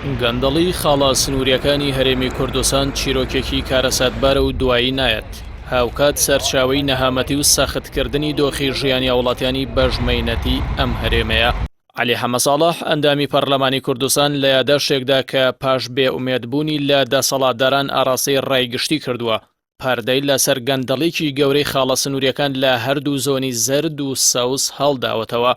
گەندەڵی خاڵە سنووریەکانی هەرێمی کوردستان چیرۆکێکی کارەساتبارە و دوایی نایەت. هاوکات سەرچاوەی نەهامەتی و سەختکردنی دۆخی ژیانی وڵاتیانی بەژمەینەتی ئەم هەرێمەیە. عەلی حەمەساڵح ئەندامی پەرلەمانی کوردستان لە یادداشتێکدا کە پاش بێئومێدبوونی لە دەسەڵاتداران ئاراستەی ڕایگشتی کردووە، پەردەی لەسەر گەندەڵێکی گەورەی خاڵە سنووریەکان لە هەردوو زۆنی زەرد و سەوز هەڵداوەتەوە.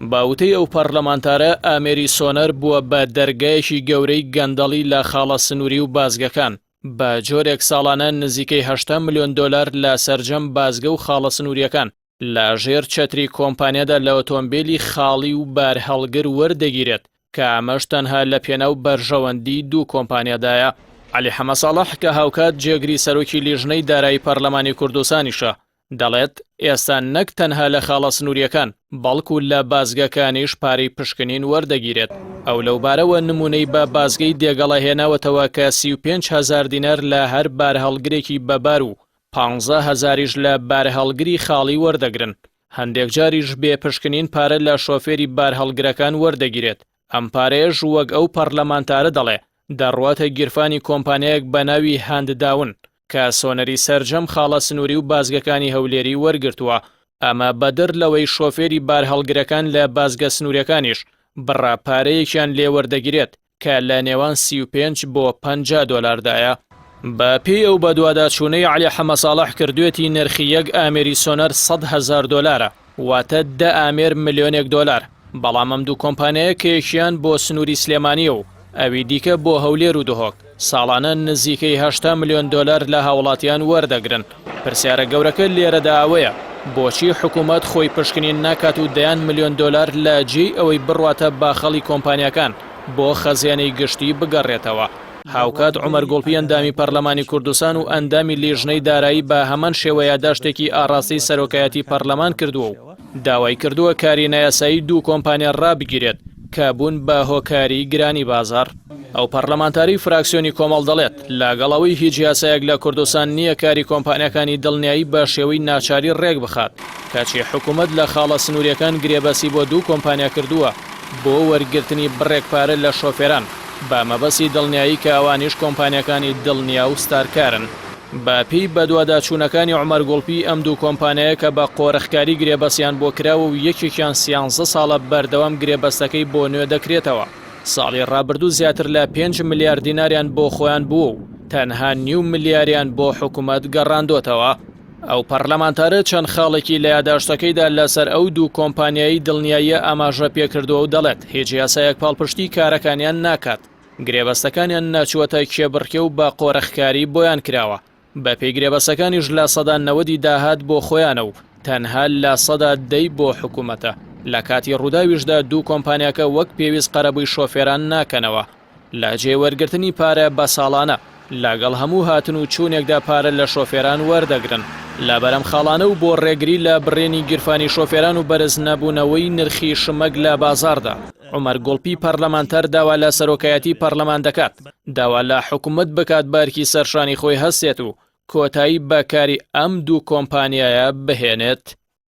باوتەی ئەو پەرلەمانتارە ئامێری سۆنەر بووە بە دەرگایەکی گەورەی گەندەڵی لە خاڵە سنووری و بازگەکان بە جۆرێک ساڵانە نزیکەی 8 ملیۆن دۆلار لە سەرجەم بازگە و خاڵە سنووریەکان لە ژێر چەتری کۆمپانیادا لە ئۆتۆمبیلی خاڵی و بارهەڵگر وەردەگیرێت کە ئەمەش تەنها لە پێناو بەرژەوەندی دوو کۆمپانیادایە. عەلی حەمەساڵح کە هاوکات جێگری سەرۆکی لیژنەی دارایی پەرلەمانی کوردستانیشە دەڵێت ئێستا نەک تەنها لە خاڵە سنووریەکان بەڵکو لە بازگەکانیش پارەی پشکنین وەردەگیرێت. ئەو لەوبارەوە نمونەی بە بازگەی دێگەڵە هێناوەتەوە کە 35,000 دینار لە هەر بارهەڵگرێکی بەبار و 15,000یش لە بارهەڵگری خاڵی وەردەگرن. هەندێک جاریش بێ پشکنین پارە لە شۆفێری بارهەڵگرەکان وەردەگیرێت. ئەم پارەیەش وەک ئەو پەرلەمانتارە دەڵێ دەڕواتە گیرفانی کۆمپانیایەک بە ناوی هاندداون کە سۆنەری سەرجەم خاڵە سنووری و بازگەکانی هەولێری وەرگرتووە. ئەمە بەدر لەوەی شۆفێری بارهەڵگرەکان لە بازگە سنووریەکانیش بڕاپارەیەکیان لێوەردەگیرێت کە لە نێوان 35 بۆ 50 دۆلاردایە. بە پێی ئەو بەدواداچوونەی عەلی حەمەساڵح کردوێتی نرخی یەک ئامێری سۆنەر 100,000 دۆلارە، واتە 10 ئامێر ملیۆنێک دۆلار. بەڵام ئەم دوو کۆمپانیایە کە یەکیان بۆ سنووری سلێمانیە و ئەوی دیکە بۆ هەولێر و دهۆک ساڵانە نزیکەی 8 ملیۆن دۆلار لە هاوڵاتیان وەردەگرن. پرسیارە گەورەکە لێرەدا ئەوەیە بۆچی حکوومەت خۆی پشکنین ناکات و 10 ملیۆن دۆلار لە جێی ئەوەی بڕواتە باخەڵی کۆمپانیەکان بۆ خەزیانەی گشتی بگەڕێتەوە. هاوکات عومەر گوڵپی ئەندامی پەرلەمانی کوردستان و ئەندامی لیژنەی دارایی بە هەمان شێوە یادداشتێکی ئاڕاستی سەرۆکایەتی پەرلەمان کردووە و داوای کردووە کاری نایاسایی دوو کۆمپانیا ڕابگیرێت کە بوون بە هۆکاری گرانی بازار. ئەو پەرلەمانتاری فراکسیۆنی کۆمەڵ دەڵێت لەگەڵەوەی هیچ یاسایەک لە کوردستان نییە کاری کۆمپانیەکانی دڵنیایی بە شێوەی ناچاری ڕێک بخات، کاچی حکوومەت لە خاڵە سنووریەکان گرێبەسی بۆ دوو کۆمپانیا کردووە بۆ وەرگرتنی بڕێکپارە لە شۆفێران بە مەبەستی دڵنیایی کە ئەوانیش کۆمپانیەکانی دڵنیا و ستارکارن. بە پێی بەدواداچوونەکانی عومەر گوڵپی ئەم دوو کۆمپانیایە کە بە قۆرەخکاری گرێبەسیان بۆ کراوە و یەکێکیان 13 ساڵە بەردەوام گرێبەستەکەی بۆ نوێ دەکرێتەوە، ساڵی ڕابردوو زیاتر لە 5 ملیارد دیناریان بۆ خۆیان بووە و تەنها 9 ملیاریان بۆ حکوومەت گەڕاندۆتەوە. ئەو پەرلەمانتارە چەند خاڵێکی لە یادداشتەکەیدا لەسەر ئەو دوو کۆمپانیایی دڵنیاییە ئاماژە پێکردووە و دەڵێت هیچ یاسایەک پاڵپشتی کارەکانیان ناکات. گرێبەستەکانیان ناچوەتە کێبڕکێ و بە قۆرەخکاری بۆیان کراوە. بە پێی گرێبەستەکانیش لە سەدا 90 داهات بۆ خۆیانە و تەنها لە سەدا 10 بۆ حکوومەتە. لە کاتی ڕووداویشدا دوو کۆمپانیاکە وەک پێویست قەرەبووی شۆفێران ناکەنەوە. لە جێوەرگرتنی پارە بە ساڵانە لەگەڵ هەموو هاتن و چوونێکدا پارە لە شۆفێران وەردەگرن. لە بەرەم خاڵانە و بۆ ڕێگری لە بڕێنی گیرفانی شۆفێران و بەرز نەبوونەوەی نرخی شمەک لە بازاردا، عومەر گوڵپی پەرلەمانتەر داوا لە سەرۆکایەتی پەرلەمان دەکات داوا لە حکوومەت بکات بارکی سەرشانی خۆی هەستێت و کۆتایی بەکاری ئەم دوو کۆمپانیایە بهێنێت.